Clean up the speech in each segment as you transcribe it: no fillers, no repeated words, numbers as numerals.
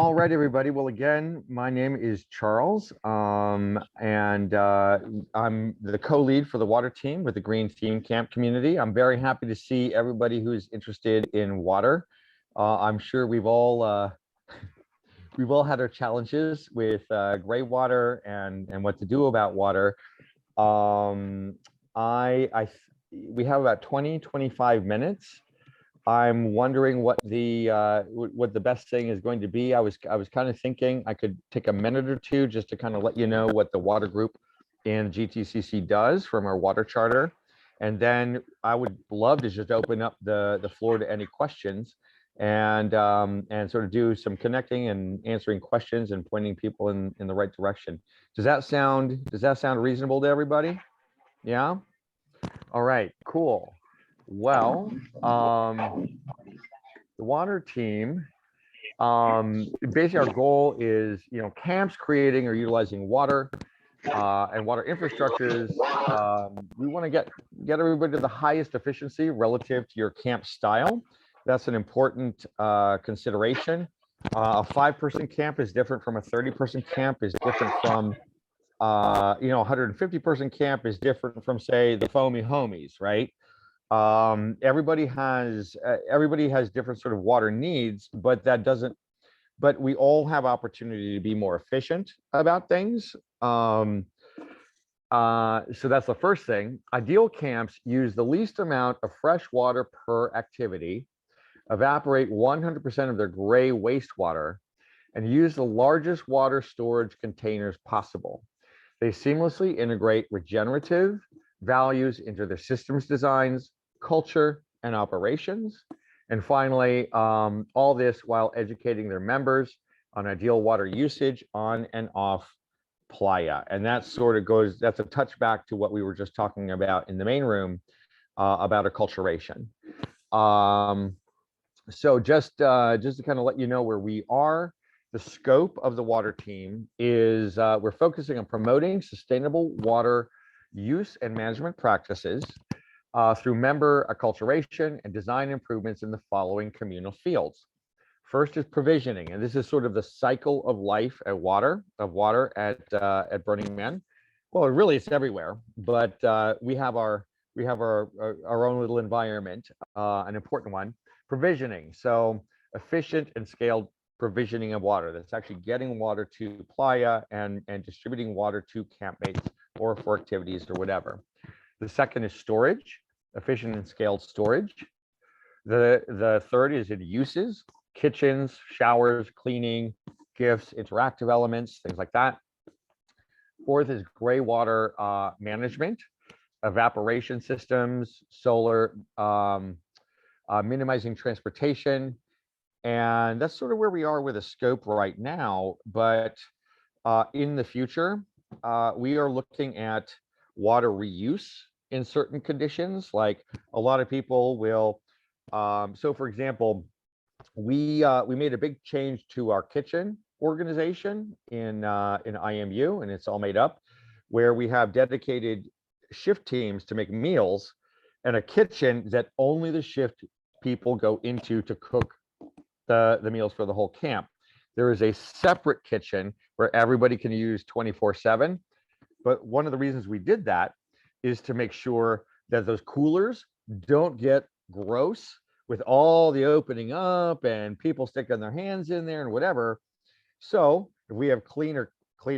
All right, everybody. Well, again, my name is Charles, and I'm the co-lead for the water team with the Green Theme Camp community. I'm very happy to see everybody who's interested in water. I'm sure we've all had our challenges with gray water and what to do about water. Um, we have about 25 minutes. I'm wondering what the best thing is going to be. I was kind of thinking I could take a minute or two just to kind of let you know what the water group in GTCC does from our water charter, and then I would love to just open up the floor to any questions and sort of do some connecting and answering questions and pointing people in the right direction. Does that sound reasonable to everybody? Yeah. All right. Cool. Well, the water team, basically our goal is, camps creating or utilizing water and water infrastructures. We want to get everybody to the highest efficiency relative to your camp style. That's an important consideration. A 5-person camp is different from a 30-person camp, is different from a 150-person camp is different from, say, the foamy homies, right? Everybody has different sort of water needs, but we all have opportunity to be more efficient about things. So that's the first thing. Ideal camps use the least amount of fresh water per activity, evaporate 100% of their gray wastewater, and use the largest water storage containers possible. They seamlessly integrate regenerative values into their systems designs, culture, and operations. And finally, all this while educating their members on ideal water usage on and off Playa. And that sort of that's a touchback to what we were just talking about in the main room about acculturation. So just to kind of let you know where we are, the scope of the water team is we're focusing on promoting sustainable water use and management practices through member acculturation and design improvements in the following communal fields. First is provisioning, and this is sort of the cycle of life at water at Burning Man. Well, really, it's everywhere, but we have our own little environment, an important one. Provisioning, so efficient and scaled provisioning of water. That's actually getting water to Playa and distributing water to campmates or for activities or whatever. The second is storage, efficient and scaled storage. The third is in uses, kitchens, showers, cleaning, gifts, interactive elements, things like that. Fourth is gray water management, evaporation systems, solar, minimizing transportation. And that's sort of where we are with a scope right now. But in the future, we are looking at water reuse in certain conditions. Like a lot of people will, so for example, we made a big change to our kitchen organization in IMU, and it's all made up, where we have dedicated shift teams to make meals and a kitchen that only the shift people go into to cook the meals for the whole camp. There is a separate kitchen where everybody can use 24/7. But one of the reasons we did that is to make sure that those coolers don't get gross with all the opening up and people sticking their hands in there and whatever. So if we have cleaner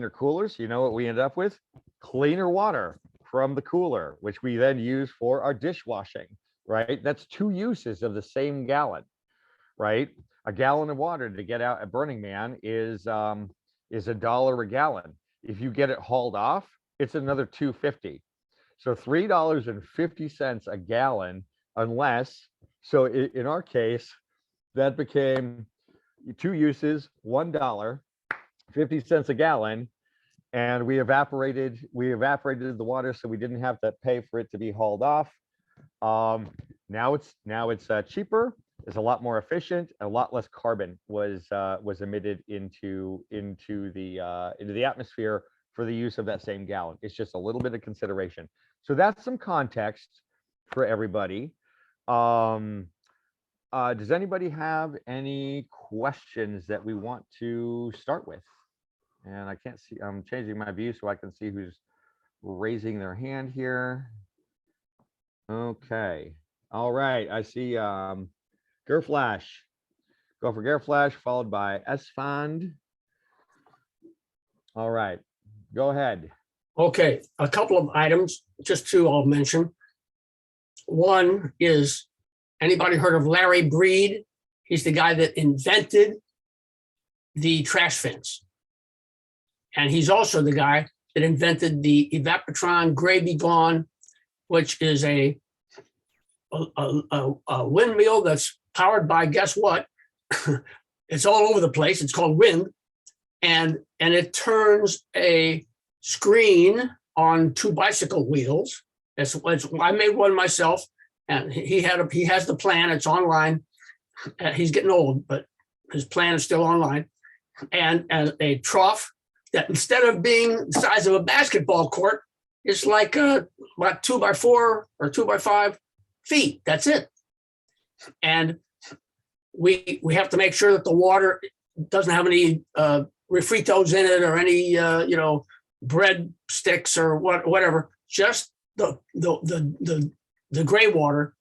coolers, you know what we end up with? Cleaner water from the cooler, which we then use for our dishwashing, right? That's 2 uses of the same gallon, right? A gallon of water to get out at Burning Man is $1 a gallon. If you get it hauled off, it's another $2.50. So $3.50 a gallon, unless, so in our case, that became 2 uses, $1, 50 cents a gallon, and we evaporated the water, so we didn't have to pay for it to be hauled off. Now it's cheaper. It's a lot more efficient. A lot less carbon was emitted into the atmosphere for the use of that same gallon. It's just a little bit of consideration. So that's some context for everybody. Does anybody have any questions that we want to start with? And I can't see, I'm changing my view so I can see who's raising their hand here. Okay. All right. I see Gerflash. Go for Gerflash, followed by Esfand. All right. Go ahead. Okay, a couple of items, just two I'll mention. One is, anybody heard of Larry Breed? He's the guy that invented the trash fins. And he's also the guy that invented the Evapotron Gray Be Gone, which is a windmill that's powered by, guess what? It's all over the place. It's called wind. And it turns a screen on two bicycle wheels. I made one myself, and he has the plan. It's online. He's getting old, but his plan is still online. And a trough that, instead of being the size of a basketball court, it's like about 2x4 or 2x5 feet. That's it. And we have to make sure that the water doesn't have any refritos in it or any bread sticks or whatever. Just the gray water,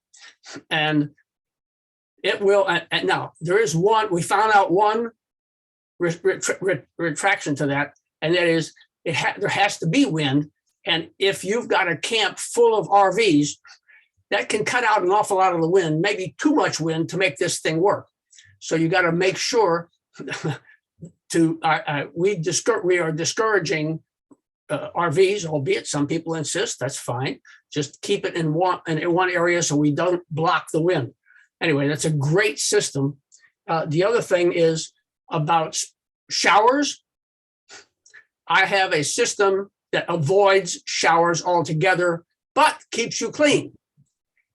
and it will. And now there is one. We found out one retraction to that, and that is there has to be wind. And if you've got a camp full of RVs, that can cut out an awful lot of the wind, maybe too much wind to make this thing work. So you got to make sure we are discouraging RVs, albeit some people insist, that's fine. Just keep it in one area so we don't block the wind. Anyway, that's a great system. The other thing is about showers. I have a system that avoids showers altogether, but keeps you clean.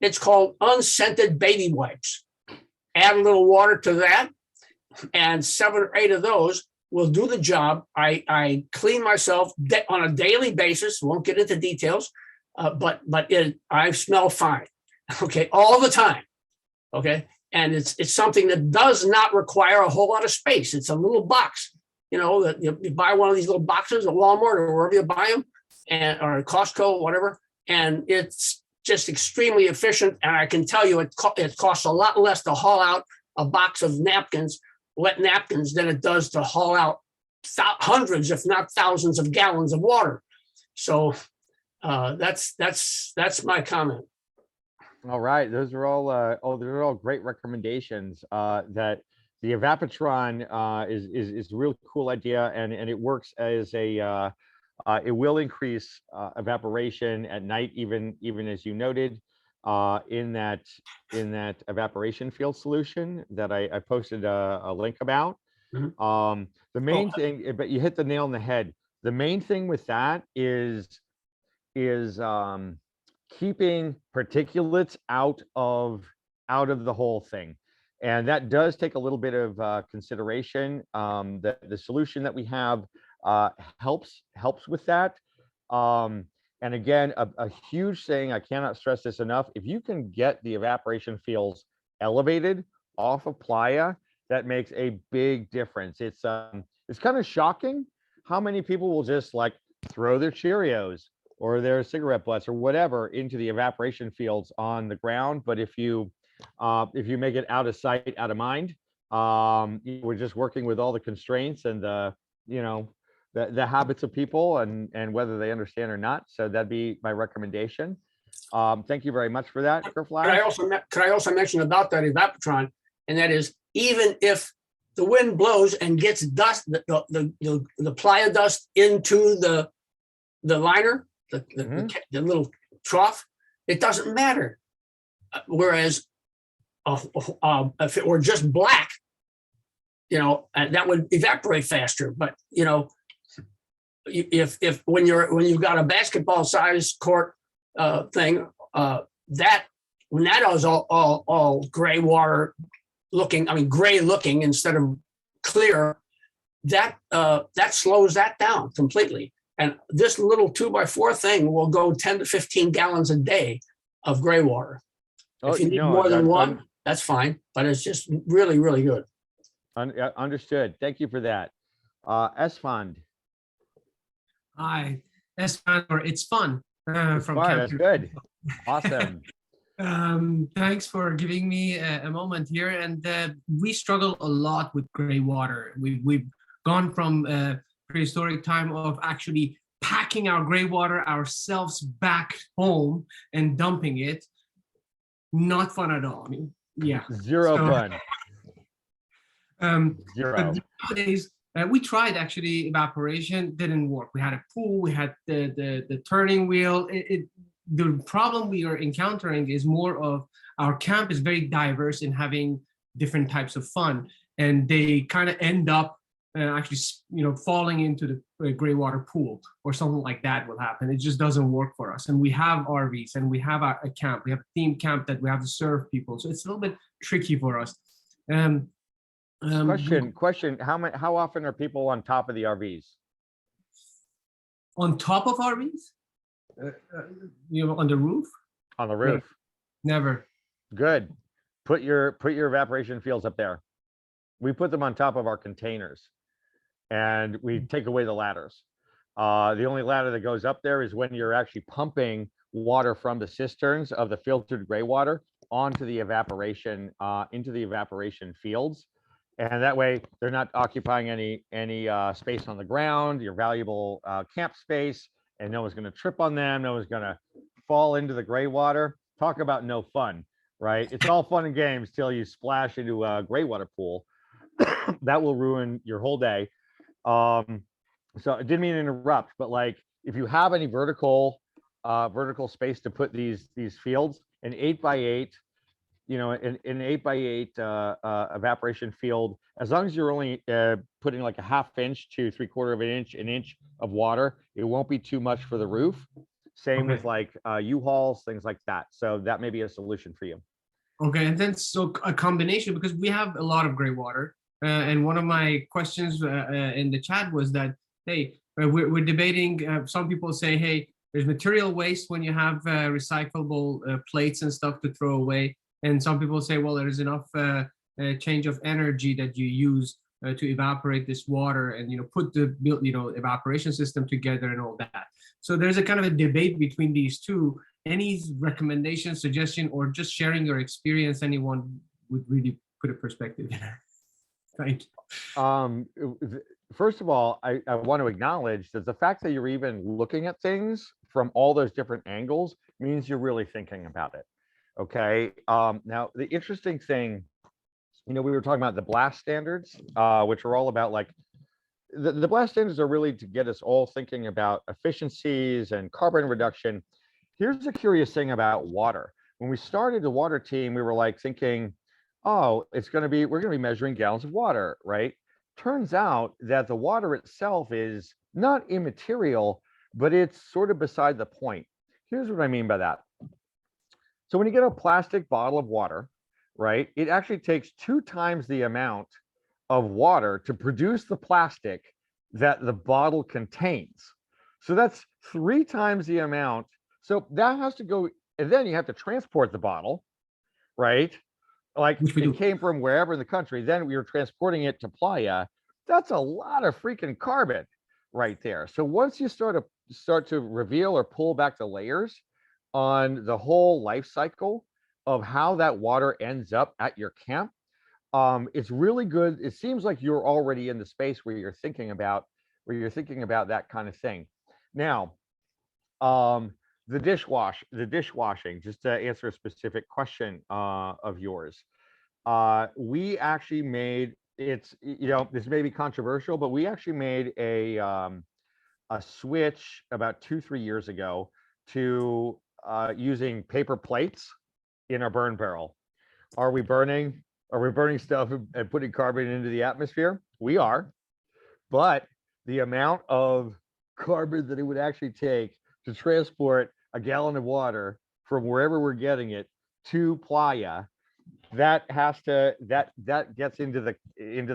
It's called unscented baby wipes. Add a little water to that, and 7 or 8 of those will do the job. I clean myself on a daily basis. Won't get into details, but I smell fine. Okay, all the time. Okay, and it's something that does not require a whole lot of space. It's a little box. That you buy one of these little boxes at Walmart or wherever you buy them, or Costco, whatever, and it's just extremely efficient. And I can tell you, it costs a lot less to haul out a box of napkins, wet napkins, than it does to haul out hundreds, if not thousands, of gallons of water. So that's my comment. All right, those are all great recommendations. That the Evapotron is a real cool idea, and it works as a it will increase evaporation at night, even as you noted, in that evaporation field solution that I posted a link about. Mm-hmm. The main thing, but you hit the nail on the head. The main thing with that is keeping particulates out of the whole thing. And that does take a little bit of consideration. The solution that we have helps with that. And again, a huge thing, I cannot stress this enough, if you can get the evaporation fields elevated off of Playa, that makes a big difference. It's kind of shocking how many people will just like throw their Cheerios or their cigarette butts or whatever into the evaporation fields on the ground. But if you make it out of sight, out of mind, we're just working with all the constraints and the habits of people and whether they understand or not. So that'd be my recommendation. Thank you very much for that, Gerflash. Could I also mention about that Evapotron, and that is, even if the wind blows and gets dust, the Playa dust into the liner, the little trough, it doesn't matter. Whereas if it were just black, that would evaporate faster. But if when you've got a basketball size court thing, that when that is all gray water looking, gray looking instead of clear, that slows that down completely. And this little 2x4 thing will go 10 to 15 gallons a day of gray water. If you need more than one, that's fine, but it's just really, really good. Understood. Thank you for that. S-Fund. Hi, that's fun. Or it's fun It's from fun. That's Campfire. good. Awesome. Thanks for giving me a moment here. And we struggle a lot with gray water. We've gone from prehistoric time of actually packing our gray water ourselves back home and dumping it. Not fun at all. I mean, yeah. Zero So, fun. Zero. But nowadays, we tried actually evaporation, didn't work. We had a pool, we had the turning wheel. The problem we are encountering is more of our camp is very diverse in having different types of fun, and they kind of end up actually, falling into the gray water pool or something like that will happen. It just doesn't work for us. And we have RVs and we have a camp. We have a theme camp that we have to serve people, so it's a little bit tricky for us. Question. How often are people on top of the RVs? On top of RVs? On the roof? On the roof. Never. Good. Put your evaporation fields up there. We put them on top of our containers, and we take away the ladders. The only ladder that goes up there is when you're actually pumping water from the cisterns of the filtered gray water onto the evaporation into the evaporation fields. And that way they're not occupying any space on the ground, your valuable camp space, and no one's going to trip on them. No one's going to fall into the gray water. Talk about no fun, right? It's all fun and games till you splash into a gray water pool. That will ruin your whole day. So I didn't mean to interrupt, but like if you have any vertical space to put these fields, an 8x8, an 8x8 evaporation field, as long as you're only putting like a 1/2 inch to 3/4 of an inch of water, it won't be too much for the roof. Same with like U-Hauls, things like that. So that may be a solution for you. Okay, and then so a combination, because we have a lot of gray water. And one of my questions in the chat was that, hey, we're debating, some people say, hey, there's material waste when you have recyclable plates and stuff to throw away. And some people say, well, there's enough change of energy that you use to evaporate this water and put the evaporation system together and all that. So there's a kind of a debate between these two. Any recommendation, suggestion, or just sharing your experience, anyone would really put a perspective in it. Thank you. First of all, I want to acknowledge that the fact that you're even looking at things from all those different angles means you're really thinking about it. Okay. Now the interesting thing, we were talking about the blast standards, which are all about like the blast standards are really to get us all thinking about efficiencies and carbon reduction. Here's the curious thing about water. When we started the water team, we were like thinking, oh, we're going to be measuring gallons of water, right? Turns out that the water itself is not immaterial, but it's sort of beside the point. Here's what I mean by that. So when you get a plastic bottle of water, right, it actually takes 2 times the amount of water to produce the plastic that the bottle contains. So that's 3 times the amount. So that has to go, and then you have to transport the bottle, right? Like it came from wherever in the country. Then we were transporting it to Playa. That's a lot of freaking carbon right there. So once you start to reveal or pull back the layers on the whole life cycle of how that water ends up at your camp, it's really good. It seems like you're already in the space where you're thinking about that kind of thing. Now, the dishwashing, just to answer a specific question of yours. We actually made this may be controversial, but we actually made a switch about 2-3 years ago to using paper plates in our burn barrel. Are we burning stuff and putting carbon into the atmosphere? We are, but the amount of carbon that it would actually take to transport a gallon of water from wherever we're getting it to Playa, that gets into the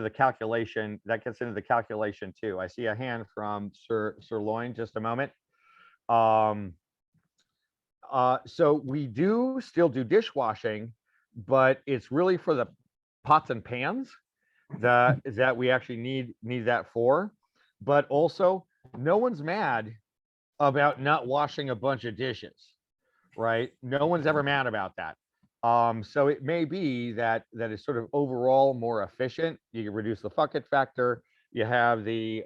calculation. That gets into the calculation too. I see a hand from Sir Loin. Just a moment. So we do still do dishwashing, but it's really for the pots and pans that we actually need that for. But also, no one's mad about not washing a bunch of dishes, right? No one's ever mad about that. So it may be that is sort of overall more efficient. You can reduce the fuck it factor. You have the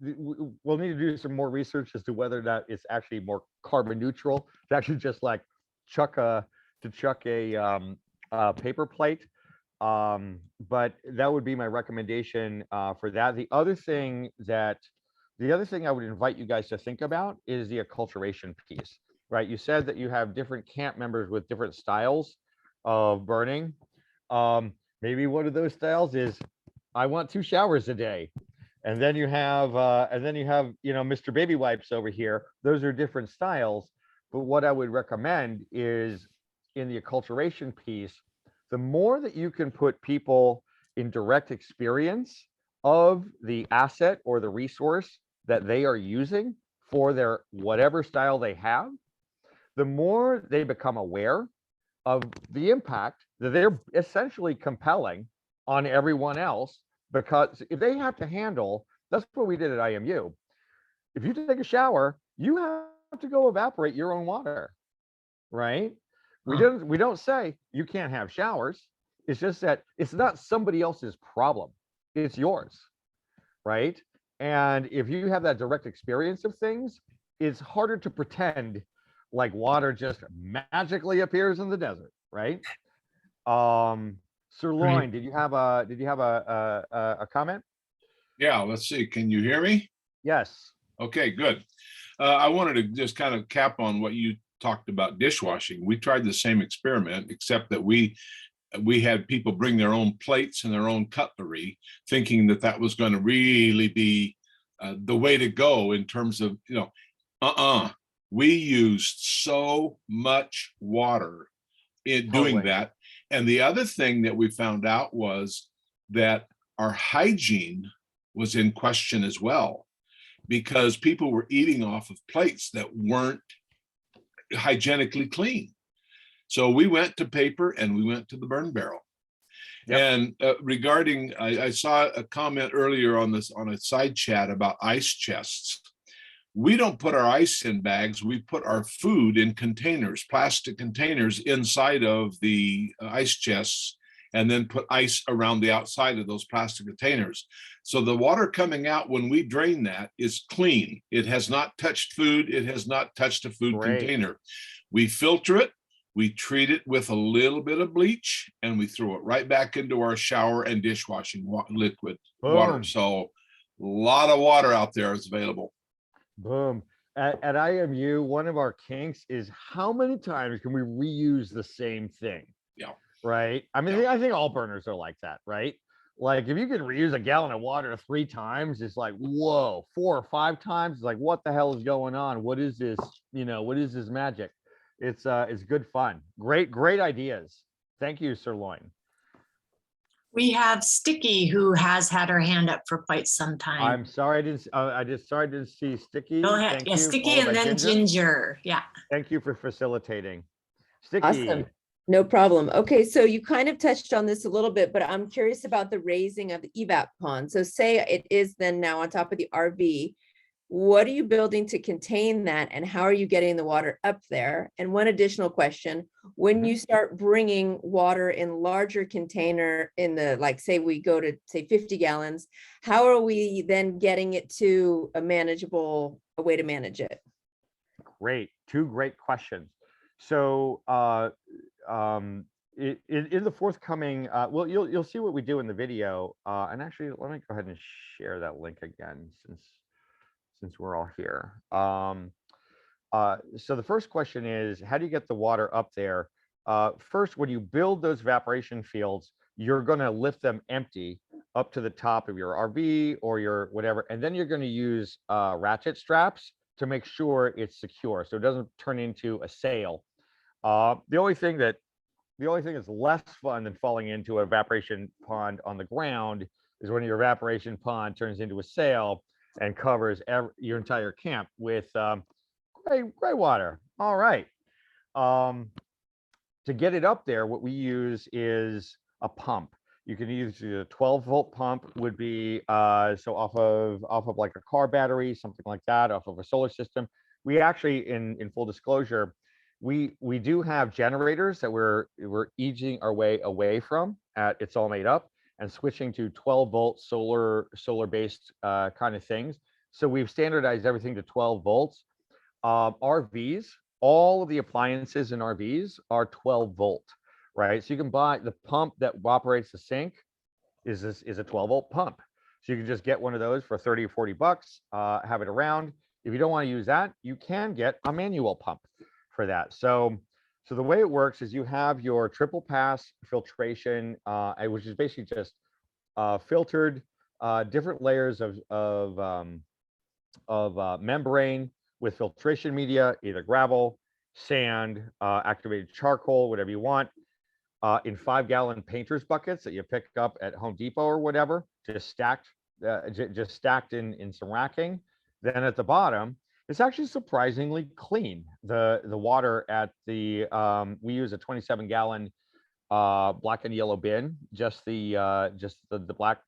we'll need to do some more research as to whether that it's actually more carbon neutral. It's actually just like chuck a paper plate. But that would be my recommendation for that. The other thing I would invite you guys to think about is the acculturation piece, right? You said that you have different camp members with different styles of burning. Maybe one of those styles is, I want 2 showers a day. And then you have, Mr. Baby Wipes over here. Those are different styles. But what I would recommend is in the acculturation piece, the more that you can put people in direct experience of the asset or the resource that they are using for their whatever style they have, the more they become aware of the impact that they're essentially compelling on everyone else. Because if they have to handle, that's what we did at IMU. If you take a shower, you have to go evaporate your own water, right? We don't say you can't have showers. It's just that it's not somebody else's problem. It's yours, right? And if you have that direct experience of things, it's harder to pretend like water just magically appears in the desert, right? Sirloin, did you have a comment? Yeah, let's see. Can you hear me? Yes. Okay, good. I wanted to just kind of cap on what you talked about dishwashing. We tried the same experiment, except that we had people bring their own plates and their own cutlery, thinking that that was going to really be the way to go in terms of, we used so much water in doing that. And the other thing that we found out was that our hygiene was in question as well, because people were eating off of plates that weren't hygienically clean. So we went to paper and we went to the burn barrel. Yep. And regarding, I saw a comment earlier on a side chat about ice chests. We don't put our ice in bags. We put our food in containers, plastic containers inside of the ice chests, and then put ice around the outside of those plastic containers. So the water coming out when we drain that is clean. It has not touched food. It has not touched a food container. We filter it. We treat it with a little bit of bleach, and we throw it right back into our shower and dishwashing liquid water. So a lot of water out there is available. Boom. At IMU, one of our kinks is how many times can we reuse the same thing? Yeah. Right. I mean, I think all burners are like that, right? Like if you can reuse a gallon of water 3 times, it's like, whoa, 4 or 5 times. It's like, what the hell is going on? What is this? What is this magic? It's good fun. Great ideas. Thank you, Sirloin. We have Sticky, who has had her hand up for quite some time. I'm sorry, I didn't see Sticky. Go ahead. Yeah, Sticky and then Ginger. Yeah. Thank you for facilitating. Sticky. Awesome. No problem. Okay, so you kind of touched on this a little bit, but I'm curious about the raising of the evap pond. So say it is then now on top of the RV. What are you building to contain that, and how are you getting the water up there? And one additional question, when you start bringing water in larger container in the, like, say we go to say 50 gallons, how are we then getting it to a manageable way to manage it? Great. 2 great questions. So in the forthcoming, well, you'll see what we do in the video. And actually, let me go ahead and share that link again since we're all here. So the first question is, how do you get the water up there? First, when you build those evaporation fields, you're going to lift them empty up to the top of your RV or your whatever, and then you're going to use ratchet straps to make sure it's secure, so it doesn't turn into a sail. The only thing that's less fun than falling into an evaporation pond on the ground is when your evaporation pond turns into a sail and covers your entire camp with gray water. All right. To get it up there, what we use is a pump. You can use a 12-volt pump would be so off of like a car battery, something like that, off of a solar system. We actually, in full disclosure, we do have generators that we're easing our way away from at It's All Made Up and switching to 12-volt solar based kind of things. So we've standardized everything to 12 volts. RVs, all of the appliances in RVs are 12-volt, right? So you can buy the pump that operates the sink is a 12-volt pump. So you can just get one of those for 30 or 40 bucks, have it around. If you don't want to use that, you can get a manual pump for that. So the way it works is you have your triple pass filtration, which is basically just filtered different layers of membrane with filtration media, either gravel, sand, activated charcoal, whatever you want, in 5-gallon painter's buckets that you pick up at Home Depot or whatever, just stacked in some racking. Then at the bottom, it's actually surprisingly clean. The water at the we use a 27-gallon black and yellow bin, just the black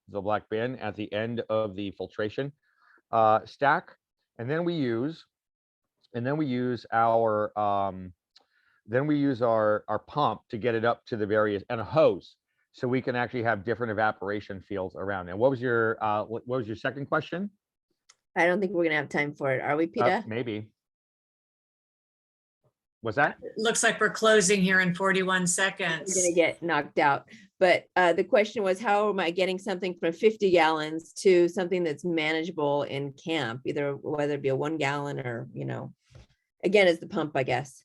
bin at the end of the filtration stack, and then we use our pump to get it up to the various, and a hose, so we can actually have different evaporation fields around. And what was your second question? I don't think we're gonna have time for it. Are we, Peter? Maybe. Was that? Looks like we're closing here in 41 We're seconds. gonna get knocked out. But the question was, how am I getting something from 50 gallons to something that's manageable in camp, either whether it be a 1 gallon or, again, it's the pump, I guess.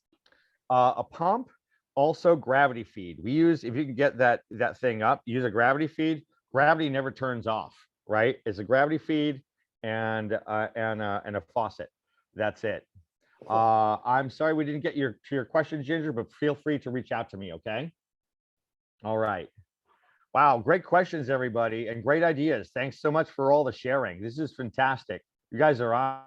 A pump, also gravity feed. We use, if you can get that thing up, use a gravity feed. Gravity never turns off, right? It's a gravity feed and a faucet. That's it. I'm sorry we didn't get to your question, Ginger, but feel free to reach out to me, okay? All right. Wow, great questions, everybody, and great ideas. Thanks so much for all the sharing. This is fantastic. You guys are on.